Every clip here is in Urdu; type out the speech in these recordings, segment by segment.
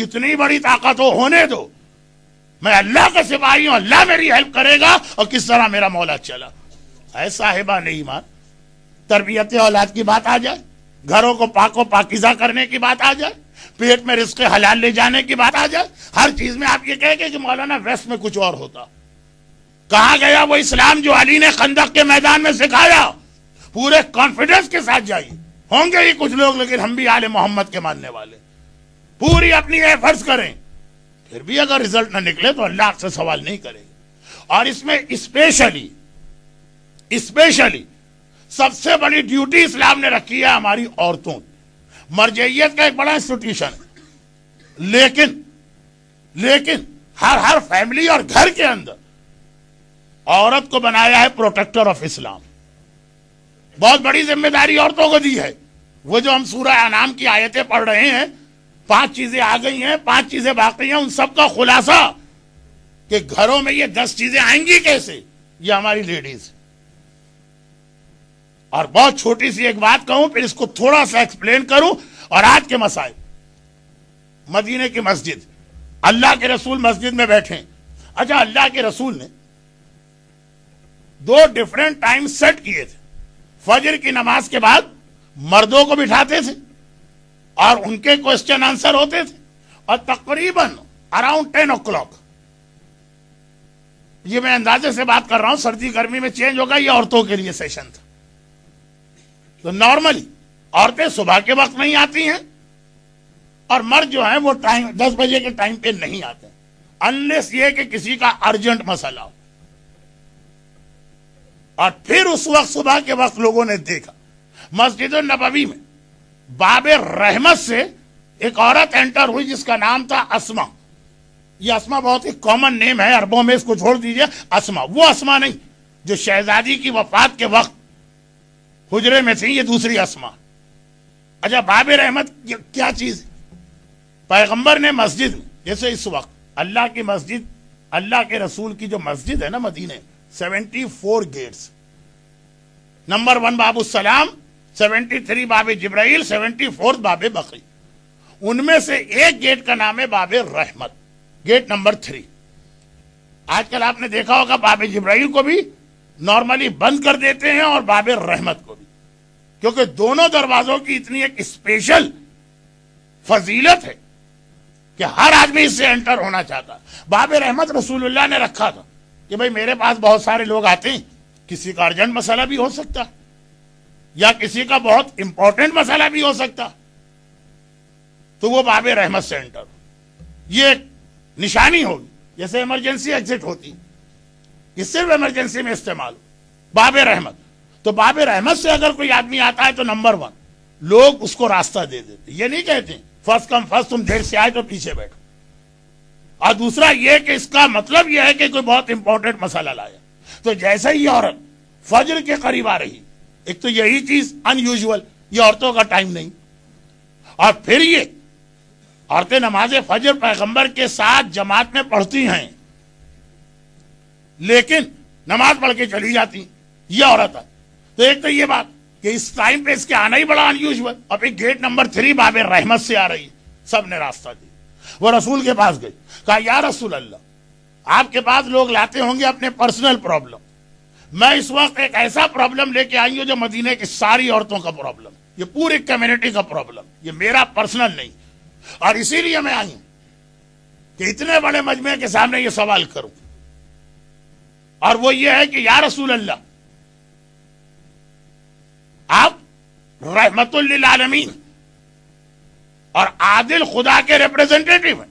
کتنی بڑی طاقت ہو ہونے دو، میں اللہ کا سپاہی ہوں، اللہ میری ہیلپ کرے گا. اور کس طرح میرا مولا چلا. اے صاحبان ایمان، تربیت اولاد کی بات آ جائے، گھروں کو پاک و پاکیزہ کرنے کی بات آ جائے، پیٹ میں رزق حلال لے جانے کی بات آ جائے، ہر چیز میں آپ یہ کہیں گے کہ مولانا ویسٹ میں کچھ اور ہوتا. کہاں گیا وہ اسلام جو علی نے خندق کے میدان میں سکھایا؟ پورے کانفیڈنس کے ساتھ جائیے. ہوں گے ہی کچھ لوگ لیکن ہم بھی آل محمد کے ماننے والے، پوری اپنی ایفرٹس کریں، پھر بھی اگر رزلٹ نہ نکلے تو اللہ سے سوال نہیں کرے گا. اور اس میں اسپیشلی سب سے بڑی ڈیوٹی اسلام نے رکھی ہے ہماری عورتوں. مرجعیت کا ایک بڑا انسٹیٹیوشن ہے، لیکن ہر فیملی اور گھر کے اندر عورت کو بنایا ہے پروٹیکٹر آف اسلام. بہت بڑی ذمہ داری عورتوں کو دی ہے. وہ جو ہم سورہ انعام کی آیتیں پڑھ رہے ہیں، 5 چیزیں آ گئی ہیں، 5 چیزیں باقی ہیں، ان سب کا خلاصہ کہ گھروں میں یہ 10 چیزیں آئیں گی کیسے، یہ ہماری لیڈیز. اور بہت چھوٹی سی ایک بات کہوں پھر اس کو تھوڑا سا ایکسپلین کروں. اور آج کے مسائل، مدینے کی مسجد، اللہ کے رسول مسجد میں بیٹھے. اچھا، اللہ کے رسول نے 2 ڈیفرنٹ ٹائم سیٹ کیے تھے. فجر کی نماز کے بعد مردوں کو بٹھاتے تھے اور ان کے کوسچن آنسر ہوتے تھے، اور تقریباً اراؤنڈ 10 o'clock. یہ میں اندازے سے بات کر رہا ہوں، سردی گرمی میں چینج ہوگا، یہ عورتوں کے لیے سیشن تھا. تو نارملی عورتیں صبح کے وقت نہیں آتی ہیں اور مرد جو ہیں وہ 10 بجے کے ٹائم پہ نہیں آتے ہیں، انلیس یہ کہ کسی کا ارجنٹ مسئلہ ہو. اور پھر اس وقت صبح کے وقت لوگوں نے دیکھا مسجد النبوی میں باب رحمت سے ایک عورت انٹر ہوئی جس کا نام تھا اسما. یہ اسما بہت ہی کامن نیم ہے عربوں میں، اس کو چھوڑ دیجئے. اسما، وہ اسما نہیں جو شہزادی کی وفات کے وقت حجرے میں تھی، یہ دوسری اسما. اچھا، باب رحمت کیا چیز ہے؟ پیغمبر نے مسجد میں، جیسے اس وقت اللہ کی مسجد، اللہ کے رسول کی جو مسجد ہے نا مدینے، 74 گیٹس. نمبر 1 باب السلام، 73 باب جبرائیل، 74 باب بقی. ان میں سے ایک گیٹ کا نام ہے باب رحمت، گیٹ نمبر 3. آج کل آپ نے دیکھا ہوگا باب جبرائیل کو بھی نارملی بند کر دیتے ہیں اور باب رحمت کو بھی، کیونکہ دونوں دروازوں کی اتنی ایک اسپیشل فضیلت ہے کہ ہر آدمی اس سے انٹر ہونا چاہتا. باب رحمت رسول اللہ نے رکھا تھا کہ بھئی میرے پاس بہت سارے لوگ آتے ہیں، کسی کا ارجنٹ مسئلہ بھی ہو سکتا یا کسی کا بہت امپورٹنٹ مسئلہ بھی ہو سکتا، تو وہ باب رحمت سے انٹر. یہ ایک نشانی ہوگی، جیسے ایمرجنسی ایگزٹ ہوتی، یہ صرف ایمرجنسی میں استعمال ہو. باب رحمت، تو باب رحمت سے اگر کوئی آدمی آتا ہے تو نمبر 1 لوگ اس کو راستہ دے دیتے. یہ نہیں کہتے فرسٹ کم فرسٹ، تم دیر سے آئے تو پیچھے بیٹھو. اور دوسرا یہ کہ اس کا مطلب یہ ہے کہ کوئی بہت امپورٹنٹ مسئلہ لایا. تو جیسے ہی عورت فجر کے قریب آ رہی، ایک تو یہی چیز ان یوزول، یہ عورتوں کا ٹائم نہیں. اور پھر یہ عورتیں نماز فجر پیغمبر کے ساتھ جماعت میں پڑھتی ہیں، لیکن نماز پڑھ کے چلی جاتی یہ عورت ہے. تو ایک تو یہ بات کہ اس ٹائم پہ اس کے آنا ہی بڑا ان یوزول. اور پھر گیٹ نمبر 3 باب رحمت سے آ رہی، سب نے راستہ دیا. وہ رسول کے پاس گئی، کہا یا رسول اللہ، آپ کے پاس لوگ لاتے ہوں گے اپنے پرسنل پرابلم، میں اس وقت ایک ایسا پرابلم لے کے آئی ہوں جو مدینے کی ساری عورتوں کا پرابلم، یہ پوری کمیونٹی کا پرابلم، یہ میرا پرسنل نہیں. اور اسی لیے میں آئی ہوں کہ اتنے بڑے مجمع کے سامنے یہ سوال کروں. اور وہ یہ ہے کہ یا رسول اللہ، آپ رحمت للعالمین اور عادل خدا کے ریپریزنٹیٹیو ہیں.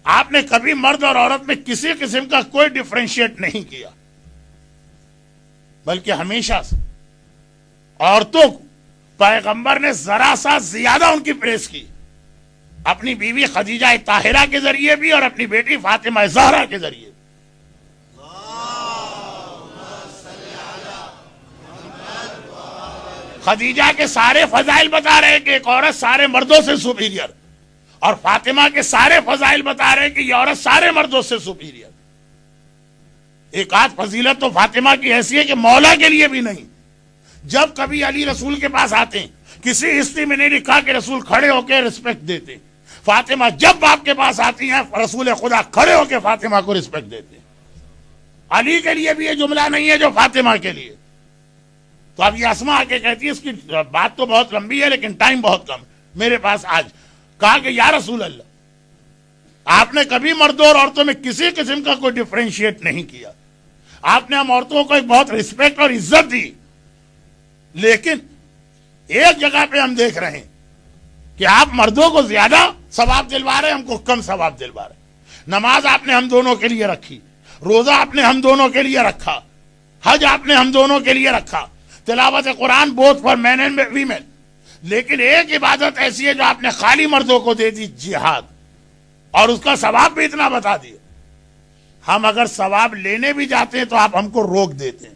آپ نے کبھی مرد اور عورت میں کسی قسم کا کوئی ڈیفرینشیٹ نہیں کیا، بلکہ ہمیشہ سے عورتوں کو پیغمبر نے ذرا سا زیادہ ان کی پریس کی، اپنی بیوی خدیجہ طاہرہ کے ذریعے بھی اور اپنی بیٹی فاطمہ زہرا کے ذریعے. خدیجہ کے سارے فضائل بتا رہے کہ ایک عورت سارے مردوں سے سپیریئر، اور فاطمہ کے سارے فضائل بتا رہے کہ یہ عورت سارے مردوں سے سپیریئر. ایک آدھ فضیلت تو فاطمہ کی ایسی ہے کہ مولا کے لیے بھی نہیں. جب کبھی علی رسول کے پاس آتے ہیں، کسی ہسٹری میں نہیں لکھا کہ رسول کھڑے ہو کے رسپیکٹ دیتے. فاطمہ جب آپ کے پاس آتی ہیں رسول خدا کھڑے ہو کے فاطمہ کو رسپیکٹ دیتے ہیں. علی کے لیے بھی یہ جملہ نہیں ہے جو فاطمہ کے لیے. تو اب یہ اسما آ کے کہتی ہے, اس کی بات تو بہت لمبی ہے لیکن ٹائم بہت کم میرے پاس آج. کہا کہ یا رسول اللہ, آپ نے کبھی مردوں اور عورتوں میں کسی قسم کا کوئی ڈفرینشیٹ نہیں کیا. آپ نے ہم عورتوں کو ایک بہت رسپیکٹ اور عزت دی, لیکن ایک جگہ پہ ہم دیکھ رہے ہیں کہ آپ مردوں کو زیادہ ثواب دلوا رہے, ہم کو کم ثواب دلوا رہے. نماز آپ نے ہم دونوں کے لیے رکھی, روزہ آپ نے ہم دونوں کے لیے رکھا, حج آپ نے ہم دونوں کے لیے رکھا, تلاوت قرآن both for men and women. لیکن ایک عبادت ایسی ہے جو آپ نے خالی مردوں کو دے دی, جہاد, اور اس کا ثواب بھی اتنا بتا دیا. ہم اگر ثواب لینے بھی جاتے ہیں تو آپ ہم کو روک دیتے ہیں.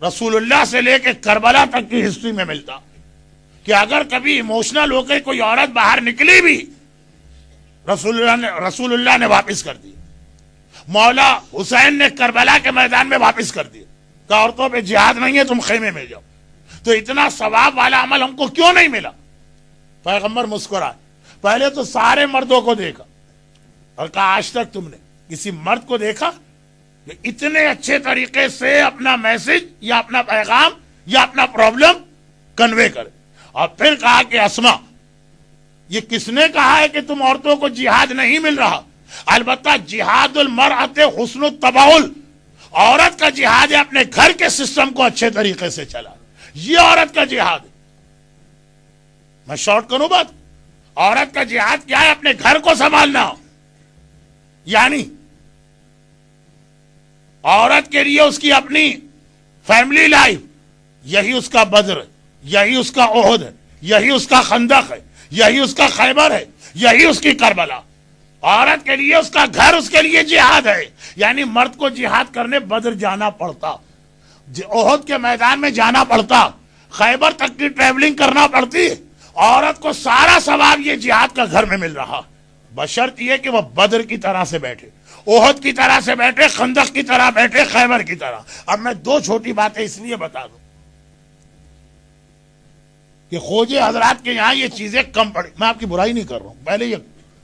رسول اللہ سے لے کے کربلا تک کی ہسٹری میں ملتا کہ اگر کبھی ایموشنل ہو کے کوئی عورت باہر نکلی بھی, رسول اللہ نے واپس کر دی. مولا حسین نے کربلا کے میدان میں واپس کر دیا کہ عورتوں پہ جہاد نہیں ہے, تم خیمے میں جاؤ. تو اتنا ثواب والا عمل ہم کو کیوں نہیں ملا؟ پیغمبر مسکرائے, پہلے تو سارے مردوں کو دیکھا اور کہا آج تک تم نے کسی مرد کو دیکھا کہ اتنے اچھے طریقے سے اپنا میسج یا اپنا پیغام یا اپنا پرابلم کنوے کرے. اور پھر کہا کہ اسما, یہ کس نے کہا ہے کہ تم عورتوں کو جہاد نہیں مل رہا؟ البتہ جہاد المرأۃ حسن التباول, عورت کا جہاد ہے اپنے گھر کے سسٹم کو اچھے طریقے سے چلا, یہ عورت کا جہاد ہے. میں شارٹ کروں بات, عورت کا جہاد کیا ہے؟ اپنے گھر کو سنبھالنا. یعنی عورت کے لیے اس کی اپنی فیملی لائف, یہی اس کا بدر ہے, یہی اس کا احد ہے, یہی اس کا خندق ہے, یہی اس کا خیبر ہے, یہی اس کی کربلا. عورت کے لیے اس کا گھر اس کے لیے جہاد ہے. یعنی مرد کو جہاد کرنے بدر جانا پڑتا, احد کے میدان میں جانا پڑتا, خیبر تک کی ٹریولنگ کرنا پڑتی. عورت کو سارا ثواب یہ جہاد کا گھر میں مل رہا, بشرط یہ کہ وہ بدر کی طرح سے بیٹھے, احد کی طرح سے بیٹھے, خندق کی طرح بیٹھے, خیبر کی طرح. اب میں دو چھوٹی باتیں اس لیے بتا دوں کہ خوجے حضرات کے یہاں یہ چیزیں کم پڑی. میں آپ کی برائی نہیں کر رہا ہوں, پہلے یہ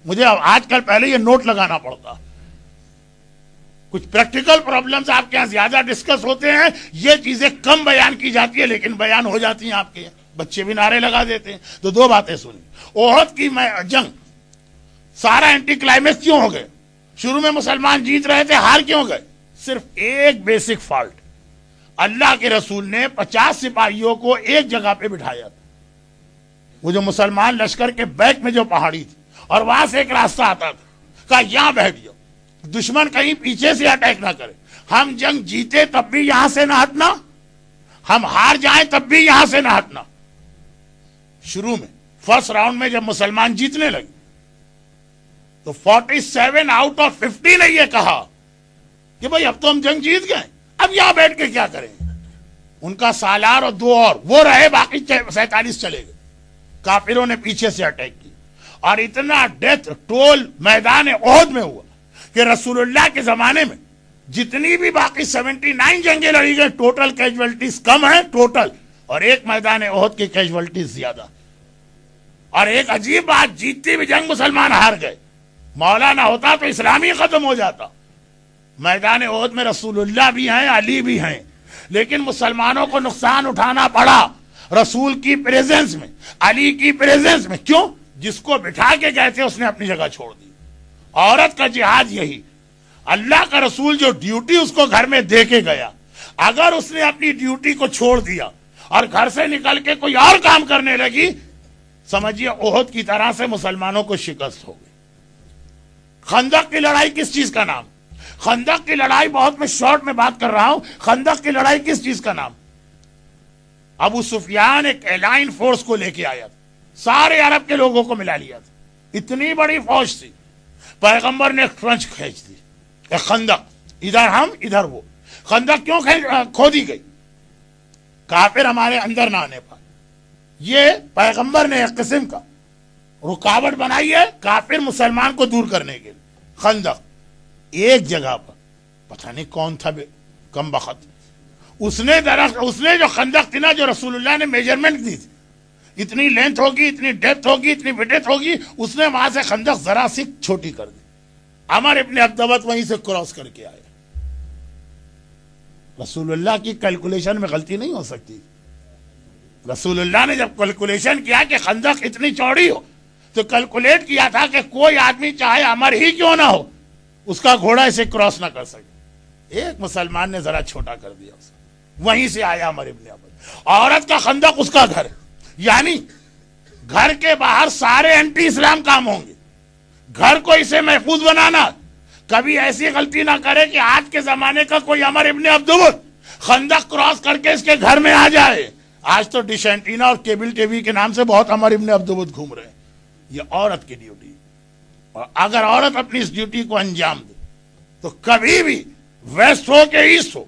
مجھے آج کل پہلے یہ نوٹ لگانا پڑتا. کچھ پریکٹیکل پرابلمز آپ کے یہاں زیادہ ڈسکس ہوتے ہیں, یہ چیزیں کم بیان کی جاتی ہے لیکن بیان ہو جاتی ہیں آپ کے یہاں. بچے بھی نعرے لگا دیتے ہیں. تو دو باتیں سنیں. احد کی جنگ سارا اینٹی کلائمیکس کیوں ہو گئے؟ شروع میں مسلمان جیت رہے تھے, ہار کیوں گئے؟ صرف ایک بیسک فالٹ, اللہ کے رسول نے 50 سپاہیوں کو ایک جگہ پہ بٹھایا تھا. وہ جو مسلمان لشکر کے بیک میں جو پہاڑی تھی اور وہاں سے ایک راستہ آتا تھا, کہا یہاں بیٹھ جاؤ, دشمن کہیں پیچھے سے اٹیک نہ کرے. ہم جنگ جیتے تب بھی یہاں سے نہ ہٹنا, ہم ہار جائیں تب بھی یہاں سے نہ ہٹنا. شروع میں فرسٹ راؤنڈ میں جب مسلمان جیتنے لگے تو 47 آؤٹ آف 50 نے یہ کہا کہ بھئی اب تو ہم جنگ جیت گئے, اب یہاں بیٹھ کے کیا کریں. ان کا سالار اور دو اور وہ رہے, باقی 47 چلے گئے. کافروں نے پیچھے سے اٹیک کی اور اتنا ڈیتھ ٹول میدان احد میں ہوا کہ رسول اللہ کے زمانے میں جتنی بھی باقی 79 جنگیں لڑی گئی, ٹوٹل کیجوالٹیز کم ہیں ٹوٹل, اور ایک میدان احد کی کیجوالٹیز زیادہ. اور ایک عجیب بات, جیتتی بھی جنگ مسلمان ہار گئے. مولا نہ ہوتا تو اسلام ہی ختم ہو جاتا. میدان احد میں رسول اللہ بھی ہیں, علی بھی ہیں, لیکن مسلمانوں کو نقصان اٹھانا پڑا رسول کی پریزنس میں, علی کی پریزنس میں. کیوں؟ جس کو بٹھا کے گئے تھے اس نے اپنی جگہ چھوڑ دی. عورت کا جہاد یہی. اللہ کا رسول جو ڈیوٹی اس کو گھر میں دے کے گیا, اگر اس نے اپنی ڈیوٹی کو چھوڑ دیا اور گھر سے نکل کے کوئی اور کام کرنے لگی, سمجھیے احد کی طرح سے مسلمانوں کو شکست ہو گئی. خندق کی لڑائی کس چیز کا نام؟ خندق کی لڑائی, بہت میں شارٹ میں بات کر رہا ہوں, خندق کی لڑائی کس چیز کا نام؟ ابو سفیان ایک الائن فورس کو لے کے آیا تھا, سارے عرب کے لوگوں کو ملا لیا تھا, اتنی بڑی فوج تھی. پیغمبر نے ایک ٹرنچ کھینچ دی, ایک خندق, ادھر ہم ادھر وہ. خندق کیوں کھودی گئی؟ کافر ہمارے اندر نہ آنے پائے. یہ پیغمبر نے ایک قسم کا رکاوٹ بنائی ہے کافر مسلمان کو دور کرنے کے لیے. خندق ایک جگہ پر, پتہ نہیں کون تھا کم بخت, اس نے جو خندق تھی نا, جو رسول اللہ نے میجرمنٹ دی تھی, اتنی لینتھ ہوگی, اتنی ڈیپتھ ہوگی, اتنی وڈتھ ہوگی. اس نے وہاں سے خندق ذرا سی چھوٹی کر دی. عمر ابن عبدوت وہیں سے کراس کر کے آئے. رسول اللہ کی کیلکولیشن میں غلطی نہیں ہو سکتی. رسول اللہ نے جب کیلکولیشن کیا کہ خندق اتنی چوڑی ہو تو کیلکولیٹ کیا تھا کہ کوئی آدمی چاہے عمر ہی کیوں نہ ہو اس کا گھوڑا اسے کراس نہ کر سکے. ایک مسلمان نے ذرا چھوٹا کر دیا اسے. وہیں سے آیا عمر ابن عبدوت. عورت کا خندق اس کا گھر, یعنی گھر کے باہر سارے اینٹی اسلام کام ہوں گے. گھر کو اسے محفوظ بنانا. کبھی ایسی غلطی نہ کرے کہ آج کے زمانے کا کوئی عمر ابن عبدوت خندق کراس کر کے اس کے گھر میں آ جائے. آج تو ڈش اینٹینا اور کیبل ٹی وی کے نام سے بہت عمر ابن عبدوت گھوم رہے ہیں. یہ عورت کی ڈیوٹی, اور اگر عورت اپنی اس ڈیوٹی کو انجام دے تو کبھی بھی ویسٹ ہو کہ ایسٹ ہو,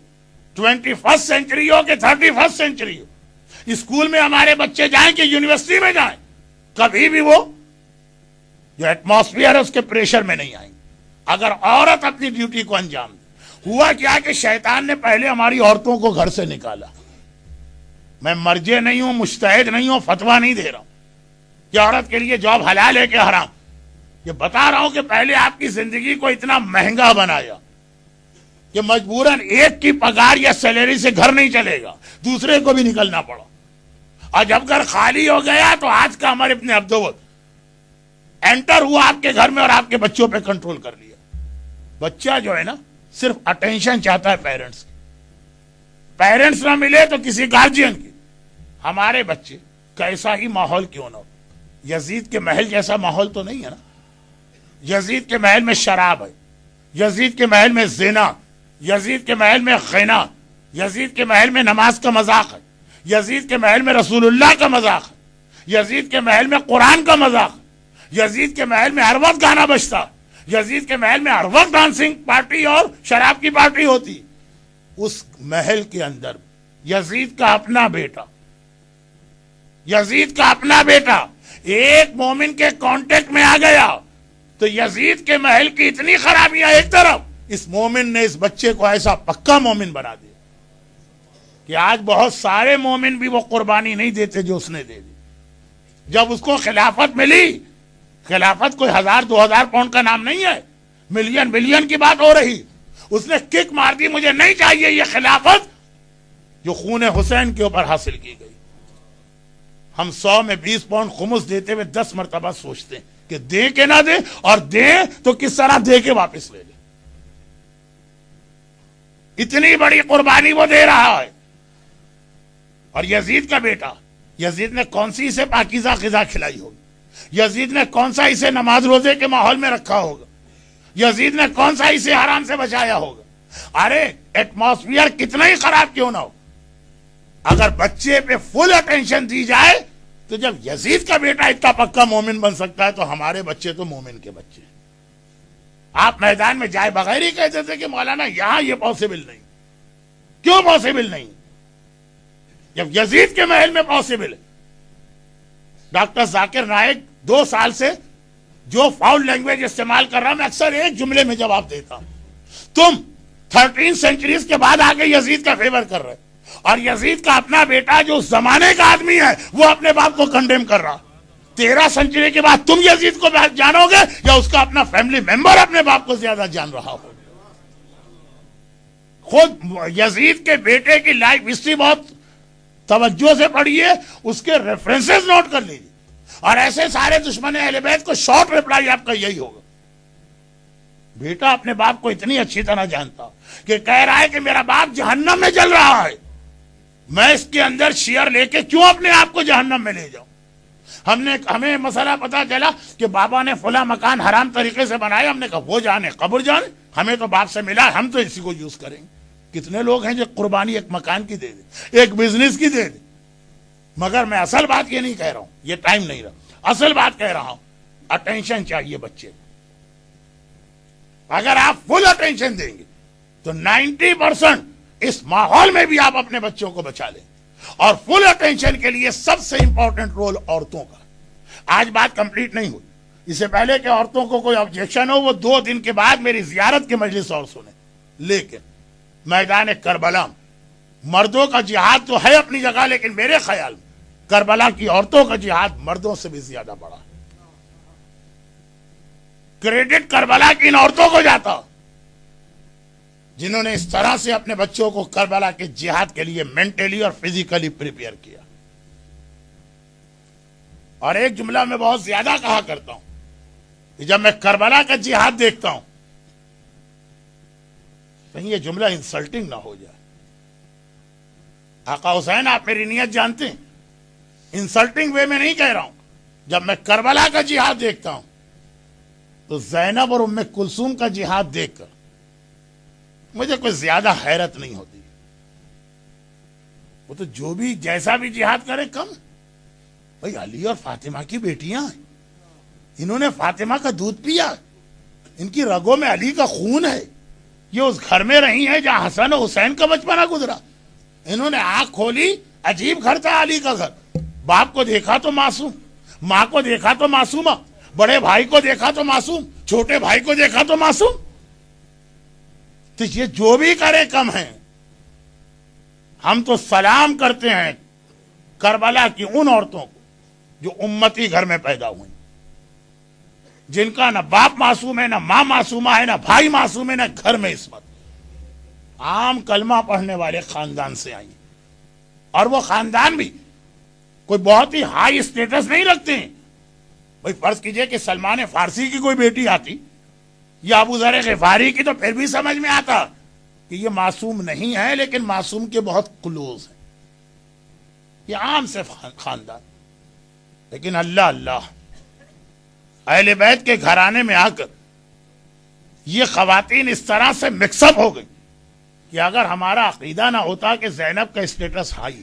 21 سینچری ہو کہ 31 سینچری ہو, اسکول میں ہمارے بچے جائیں کہ یونیورسٹی میں جائیں, کبھی بھی وہ جو ایٹماسفیئر ہے اس کے پریشر میں نہیں آئیں گے اگر عورت اپنی ڈیوٹی کو انجام دے. ہوا کیا کہ شیطان نے پہلے ہماری عورتوں کو گھر سے نکالا. میں مرجع نہیں ہوں, مجتہد نہیں ہوں, فتویٰ نہیں دے رہا ہوں کہ عورت کے لیے جاب حلال ہے کہ حرام. یہ بتا رہا ہوں کہ پہلے آپ کی زندگی کو اتنا مہنگا بنایا کہ مجبوراً ایک کی پگار یا سیلری سے گھر نہیں چلے گا, دوسرے کو بھی نکلنا پڑا. اور جب گھر خالی ہو گیا تو آج کا عمر ابن عبدوت انٹر ہوا آپ کے گھر میں اور آپ کے بچوں پہ کنٹرول کر لیا. بچہ جو ہے نا صرف اٹینشن چاہتا ہے پیرنٹس کی. پیرنٹس نہ ملے تو کسی گارجین کی. ہمارے بچے کیسا ہی ماحول کیوں نہ ہو, یزید کے محل جیسا ماحول تو نہیں ہے نا. یزید کے محل میں شراب ہے, یزید کے محل میں زنا, یزید کے محل میں غنا, یزید کے محل میں نماز کا مذاق ہے, یزید کے محل میں رسول اللہ کا مذاق ہے, یزید کے محل میں قرآن کا مذاق ہے, یزید کے محل میں ہر وقت گانا بجتا, یزید کے محل میں ہر وقت ڈانسنگ پارٹی اور شراب کی پارٹی ہوتی. اس محل کے اندر یزید کا اپنا بیٹا, یزید کا اپنا بیٹا ایک مومن کے کانٹیکٹ میں آ گیا تو یزید کے محل کی اتنی خرابیاں ایک طرف, اس مومن نے اس بچے کو ایسا پکا مومن بنا دیا کہ آج بہت سارے مومن بھی وہ قربانی نہیں دیتے جو اس نے دے دی. جب اس کو خلافت ملی, خلافت کوئی 1000-2000 پاؤنڈ کا نام نہیں ہے, ملین بلین کی بات ہو رہی. اس نے کک مار دی, مجھے نہیں چاہیے یہ خلافت جو خون حسین کے اوپر حاصل کی گئی. ہم 100 میں 20 پاؤنڈ خمس دیتے ہوئے 10 مرتبہ سوچتے ہیں کہ دیں کہ نہ دیں, اور دیں تو کس طرح دے کے واپس لے لیں. اتنی بڑی قربانی وہ دے رہا ہے. اور یزید کا بیٹا, یزید نے کون سی اسے پاکیزہ غذا کھلائی ہوگی, یزید نے کون سا اسے نماز روزے کے ماحول میں رکھا ہوگا, یزید نے کون سا اسے حرام سے بچایا ہوگا. ارے ایٹماسفیئر کتنا ہی خراب کیوں نہ ہو, اگر بچے پہ فل اٹینشن دی جائے تو جب یزید کا بیٹا اتنا پکا مومن بن سکتا ہے تو ہمارے بچے تو مومن کے بچے ہیں. آپ میدان میں جائے بغیر ہی کہتے تھے کہ مولانا یہاں یہ پاسبل نہیں. کیوں پاسبل نہیں جب یزید کے محل میں پاسبل ہے؟ ڈاکٹر ذاکر نائک 2 سال سے جو فاؤل لینگویج استعمال کر رہا, میں اکثر ایک جملے میں جواب دیتا ہوں, تم 13 سینچریز کے بعد آگے یزید کا فیور کر رہے, اور یزید کا اپنا بیٹا جو اس زمانے کا آدمی ہے وہ اپنے باپ کو کنڈیم کر رہا. 13 سینچری کے بعد تم یزید کو جانو گے یا اس کا اپنا فیملی ممبر اپنے باپ کو زیادہ جان رہا ہو. خود یزید کے بیٹے کی لائف ہسٹری بہت توجہ سے پڑھیے, اس کے ریفرنسز نوٹ کر لیجیے, اور ایسے سارے دشمن اہل بیت کو شارٹ ریپلائی آپ کا یہی ہوگا. بیٹا اپنے باپ کو اتنی اچھی طرح جانتا کہ کہہ رہا ہے کہ میرا باپ جہنم میں جل رہا ہے, میں اس کے اندر شیئر لے کے کیوں اپنے آپ کو جہنم میں لے جاؤں. ہمیں مسئلہ پتا چلا کہ بابا نے فلاں مکان حرام طریقے سے بنایا, ہم نے کہا وہ جانے قبر جانے, ہمیں تو باپ سے ملا, ہم تو اسی کو یوز کریں گے. کتنے لوگ ہیں جو قربانی ایک مکان کی دے دیں, ایک بزنس کی دے دیں. مگر میں اصل بات یہ نہیں کہہ رہا ہوں, یہ ٹائم نہیں رہا, اصل بات کہہ رہا ہوں اٹینشن چاہیے بچے. اگر آپ فل اٹینشن دیں گے تو 90% اس ماحول میں بھی آپ اپنے بچوں کو بچا لیں. اور فل اٹینشن کے لیے سب سے امپورٹنٹ رول عورتوں کا. آج بات کمپلیٹ نہیں ہوئی, اس سے پہلے کہ عورتوں کو کوئی آبجیکشن ہو, وہ 2 دن کے بعد میری زیارت کی مجلس اور سنیں. لیکن میدان کربلا مردوں کا جہاد تو ہے اپنی جگہ, لیکن میرے خیال میں کربلا کی عورتوں کا جہاد مردوں سے بھی زیادہ بڑا ہے. کریڈٹ کربلا کی ان عورتوں کو جاتا جنہوں نے اس طرح سے اپنے بچوں کو کربلا کے جہاد کے لیے مینٹلی اور فزیکلی پریپیئر کیا. اور ایک جملہ میں بہت زیادہ کہا کرتا ہوں کہ جب میں کربلا کا جہاد دیکھتا ہوں کہیں یہ جملہ انسلٹنگ نہ ہو جائے. آقا حسین آپ میری نیت جانتے ہیں, انسلٹنگ وے میں نہیں کہہ رہا ہوں. جب میں کربلا کا جہاد دیکھتا ہوں تو زینب اور ام کلثوم کا جہاد دیکھ کر مجھے کوئی زیادہ حیرت نہیں ہوتی. وہ تو جو بھی جیسا بھی جہاد کرے کم. بھائی علی اور فاطمہ کی بیٹیاں ہیں, انہوں نے فاطمہ کا دودھ پیا, ان کی رگوں میں علی کا خون ہے, یہ اس گھر میں رہی ہیں جہاں حسن و حسین کا بچپنا گزرا. انہوں نے آنکھ کھولی, عجیب گھر تھا علی کا گھر. باپ کو دیکھا تو معصوم, ماں کو دیکھا تو معصومہ, بڑے بھائی کو دیکھا تو معصوم, چھوٹے بھائی کو دیکھا تو معصوم. تو یہ جو بھی کرے کم ہیں. ہم تو سلام کرتے ہیں کربلا کی ان عورتوں کو جو امتی گھر میں پیدا ہوئی, جن کا نہ باپ معصوم ہے, نہ ماں معصومہ ہے, نہ بھائی معصوم ہے, نہ گھر میں عصمت. عام کلمہ پڑھنے والے خاندان سے آئی, اور وہ خاندان بھی کوئی بہت ہی ہائی اسٹیٹس نہیں رکھتے ہیں. بھائی فرض کیجئے کہ سلمان فارسی کی کوئی بیٹی آتی یا ابو ذر غفاری کی, تو پھر بھی سمجھ میں آتا کہ یہ معصوم نہیں ہے, لیکن معصوم کے بہت کلوز ہیں. یہ عام سے خاندان. لیکن اللہ اللہ, اہل بیت کے گھرانے میں آ کر یہ خواتین اس طرح سے مکس اپ ہو گئی کہ اگر ہمارا عقیدہ نہ ہوتا کہ زینب کا اسٹیٹس ہائی,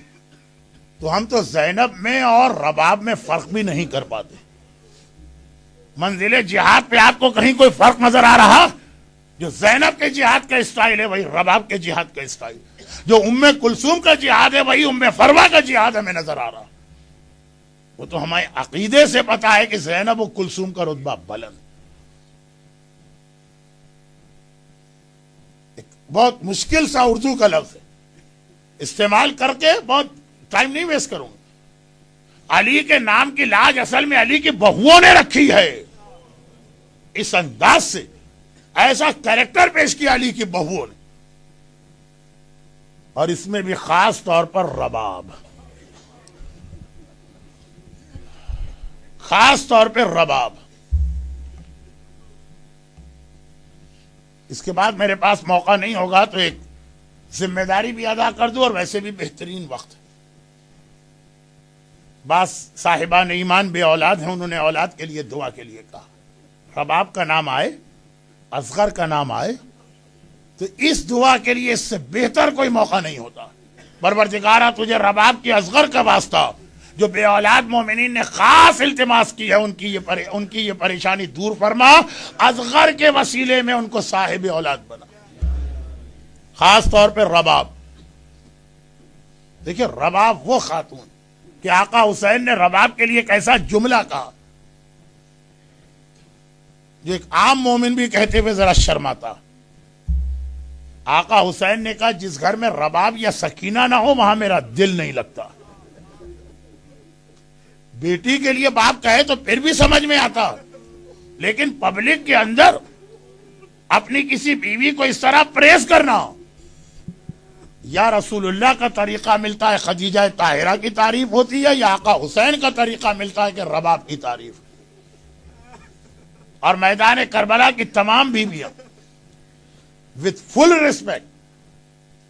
تو ہم تو زینب میں اور رباب میں فرق بھی نہیں کر پاتے. منزل جہاد پہ آپ کو کہیں کوئی فرق نظر آ رہا؟ جو زینب کے جہاد کا اسٹائل ہے وہی رباب کے جہاد کا اسٹائل, جو ام کلثوم کا جہاد ہے وہی ام فروا کا جہاد ہمیں نظر آ رہا. وہ تو ہمیں عقیدے سے پتا ہے کہ زینب و کلثوم کا رتبہ بلند. ایک بہت مشکل سا اردو کا لفظ ہے, استعمال کر کے بہت ٹائم نہیں ویسٹ کروں گا. علی کے نام کی لاج اصل میں علی کی بہوؤں نے رکھی ہے. اس انداز سے ایسا کریکٹر پیش کیا علی کی بہوؤں نے, اور اس میں بھی خاص طور پر رباب, خاص طور پہ رباب. اس کے بعد میرے پاس موقع نہیں ہوگا تو ایک ذمہ داری بھی ادا کر دوں, اور ویسے بھی بہترین وقت ہے. بعض صاحبان ایمان بے اولاد ہیں, انہوں نے اولاد کے لیے دعا کے لیے کہا. رباب کا نام آئے, اصغر کا نام آئے, تو اس دعا کے لیے اس سے بہتر کوئی موقع نہیں ہوتا. پروردگارا تجھے رباب کی اصغر کا واسطہ, جو بے اولاد مومنین نے خاص التماس کی ہے, ان کی یہ پریشانی دور فرما. اصغر کے وسیلے میں ان کو صاحب اولاد بنا, خاص طور پہ رباب. دیکھیں رباب وہ خاتون کہ آقا حسین نے رباب کے لیے ایک ایسا جملہ کہا جو ایک عام مومن بھی کہتے ہوئے ذرا شرماتا. آقا حسین نے کہا جس گھر میں رباب یا سکینہ نہ ہو وہاں میرا دل نہیں لگتا. بیٹی کے لیے باپ کہے تو پھر بھی سمجھ میں آتا, لیکن پبلک کے اندر اپنی کسی بیوی کو اس طرح پریس کرنا, یا رسول اللہ کا طریقہ ملتا ہے خدیجہ طاہرہ کی تعریف ہوتی ہے, یا آقا حسین کا طریقہ ملتا ہے کہ رباب کی تعریف. اور میدان کربلا کی تمام بیویاں وتھ فل ریسپیکٹ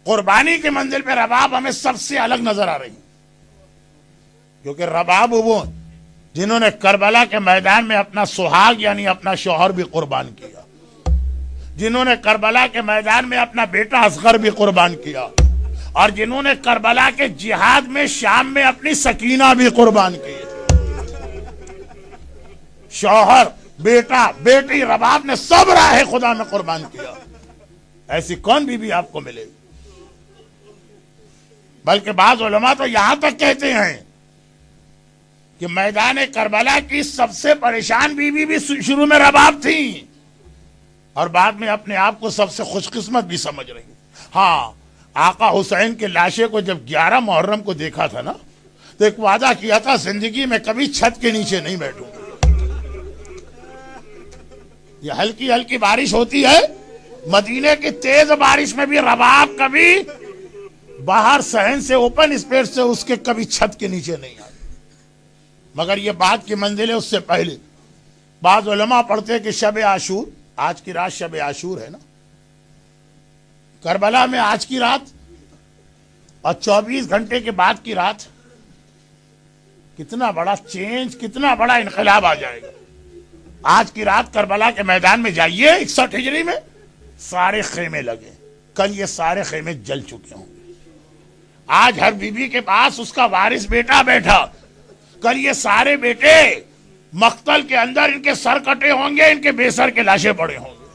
قربانی کے منزل پہ رباب ہمیں سب سے الگ نظر آ رہی ہیں, کیونکہ رباب وہ جنہوں نے کربلا کے میدان میں اپنا سہاگ یعنی اپنا شوہر بھی قربان کیا, جنہوں نے کربلا کے میدان میں اپنا بیٹا اصغر بھی قربان کیا, اور جنہوں نے کربلا کے جہاد میں شام میں اپنی سکینہ بھی قربان کی. شوہر, بیٹا, بیٹی, رباب نے سب راہ خدا میں قربان کیا. ایسی کون بیوی آپ کو ملے گی؟ بلکہ بعض علماء تو یہاں تک کہتے ہیں کہ میدان کربلا کی سب سے پریشان بیوی بھی شروع میں رباب تھی, اور بعد میں اپنے آپ کو سب سے خوش قسمت بھی سمجھ رہی. ہاں, آقا حسین کے لاشے کو جب 11 محرم کو دیکھا تھا نا, تو ایک وعدہ کیا تھا زندگی میں کبھی چھت کے نیچے نہیں بیٹھوں گا. یہ ہلکی ہلکی بارش ہوتی ہے، مدینے کی تیز بارش میں بھی رباب کبھی باہر صحن سے اوپن اسپیس سے اس کے کبھی چھت کے نیچے نہیں آتی. مگر یہ بات کی منزل ہے اس سے پہلے. بعض علماء پڑھتے ہیں کہ شب عاشور، آج کی رات شب عاشور ہے نا، کربلا میں آج کی رات اور 24 گھنٹے کے بعد کی رات، کتنا بڑا چینج، کتنا بڑا انقلاب آ جائے گا. آج کی رات کربلا کے میدان میں جائیے، 61 ہجری میں سارے خیمے لگے، کل یہ سارے خیمے جل چکے ہوں گے. آج ہر بیوی کے پاس اس کا وارث بیٹا بیٹھا، کل یہ سارے بیٹے مقتل کے اندر ان کے سر کٹے ہوں گے، ان کے بے سر کے لاشیں پڑے ہوں گے.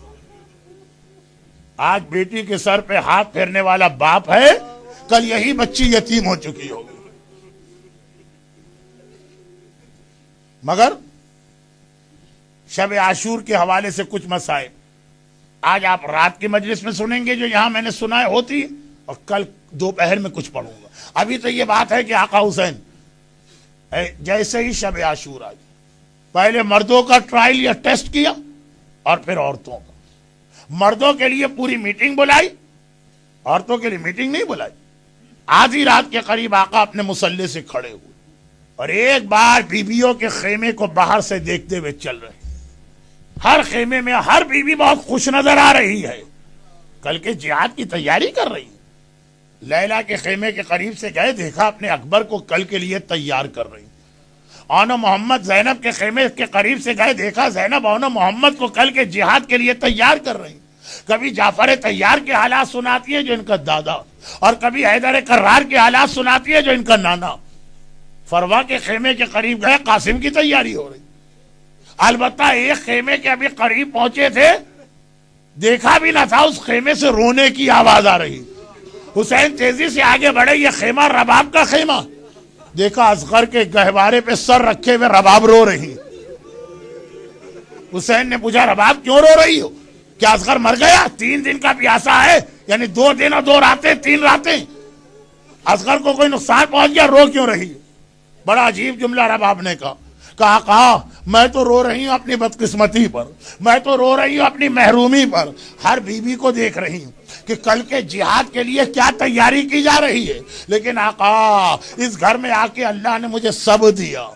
آج بیٹی کے سر پہ ہاتھ پھیرنے والا باپ ہے، کل یہی بچی یتیم ہو چکی ہوگی. مگر شب عاشور کے حوالے سے کچھ مسائل آج آپ رات کی مجلس میں سنیں گے جو یہاں میں نے سنا ہے ہوتی ہے، اور کل دوپہر میں کچھ پڑھوں گا. ابھی تو یہ بات ہے کہ آقا حسین جیسے ہی شب عاشور آئی، پہلے مردوں کا ٹرائل یا ٹیسٹ کیا اور پھر عورتوں کا. مردوں کے لیے پوری میٹنگ بلائی، عورتوں کے لیے میٹنگ نہیں بلائی. آدھی رات کے قریب آقا اپنے مصلی سے کھڑے ہوئے اور ایک بار بیویوں کے خیمے کو باہر سے دیکھتے ہوئے چل رہے. ہر خیمے میں ہر بیوی بہت خوش نظر آ رہی ہے، کل کے جہاد کی تیاری کر رہی. لیلا کے خیمے کے قریب سے گئے، دیکھا اپنے اکبر کو کل کے لیے تیار کر رہی. اونو محمد زینب کے خیمے کے قریب سے گئے، دیکھا زینب اونو محمد کو کل کے جہاد کے لیے تیار کر رہی. کبھی جعفر طیار کے حالات سناتی ہے جو ان کا دادا، اور کبھی حیدر کرار کے حالات سناتی ہے جو ان کا نانا. فروا کے خیمے کے قریب گئے، قاسم کی تیاری ہو رہی. البتہ ایک خیمے کے ابھی قریب پہنچے تھے، دیکھا بھی نہ تھا اس خیمے سے رونے کی آواز آ رہی. حسین تیزی سے آگے بڑھے، یہ خیمہ رباب کا خیمہ. دیکھا اصغر کے گہوارے پہ سر رکھے ہوئے رباب رو رہی. حسین نے پوچھا رباب کیوں رو رہی ہو؟ کیا اصغر مر گیا؟ 3 دن کا پیاسا ہے، یعنی 2 دن اور 2 راتیں، 3 راتیں. اصغر کو کوئی نقصان پہنچ گیا، رو کیوں رہی؟ بڑا عجیب جملہ رباب نے کہا میں تو رو رہی ہوں اپنی بدقسمتی پر، میں تو رو رہی ہوں اپنی محرومی پر. ہر بیوی کو دیکھ رہی ہوں کہ کل کے جہاد کے لیے کیا تیاری کی جا رہی ہے. لیکن آقا اس گھر میں آ کے اللہ نے مجھے سب دیا،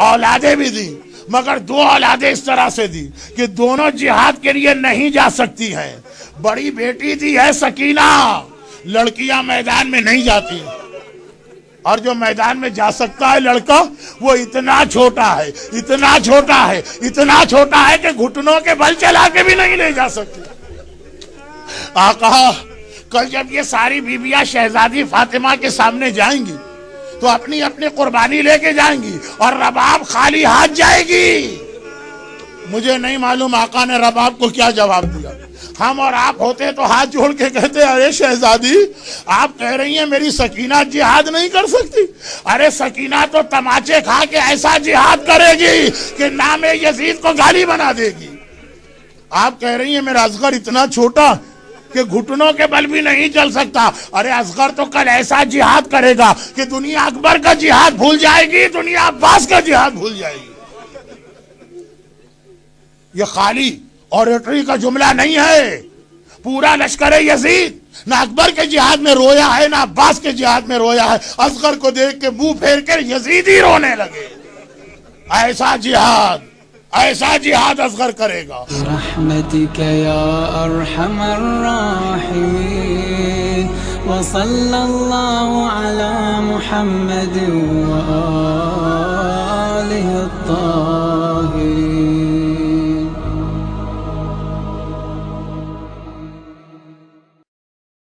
اولادیں بھی دی، مگر 2 اولادیں اس طرح سے دی کہ دونوں جہاد کے لیے نہیں جا سکتی ہیں. بڑی بیٹی دی ہے سکینہ، لڑکیاں میدان میں نہیں جاتی، اور جو میدان میں جا سکتا ہے لڑکا وہ اتنا چھوٹا ہے، اتنا چھوٹا ہے، اتنا چھوٹا ہے کہ گھٹنوں کے بل چلا کے بھی نہیں لے جا سکتی. آقا کل جب یہ ساری بیویاں شہزادی فاطمہ کے سامنے جائیں گی تو اپنی اپنی قربانی لے کے جائیں گی، اور رباب خالی ہاتھ جائے گی. مجھے نہیں معلوم آقا نے رباب کو کیا جواب دیا. ہم اور آپ ہوتے تو ہاتھ جوڑ کے کہتے ارے شہزادی آپ کہہ رہی ہیں میری سکینہ جہاد نہیں کر سکتی؟ ارے سکینہ تو تماچے کھا کے ایسا جہاد کرے گی کہ نام یزید کو گالی بنا دے گی. آپ کہہ رہی ہیں میرا اصغر اتنا چھوٹا کہ گھٹنوں کے بل بھی نہیں چل سکتا. ارے اصغر تو کل ایسا جہاد کرے گا کہ دنیا اکبر کا جہاد بھول جائے گی، دنیا عباس کا جہاد بھول جائے گی. یہ خالی اوریٹری کا جملہ نہیں ہے. پورا لشکر یزید نہ اکبر کے جہاد میں رویا ہے نہ عباس کے جہاد میں رویا ہے. اصغر کو دیکھ کے منہ پھیر کر یزیدی رونے لگے. ایسا جہاد اصغر کرے گا. رحمتک یا ارحم الراحمین وصلی اللہ علی محمد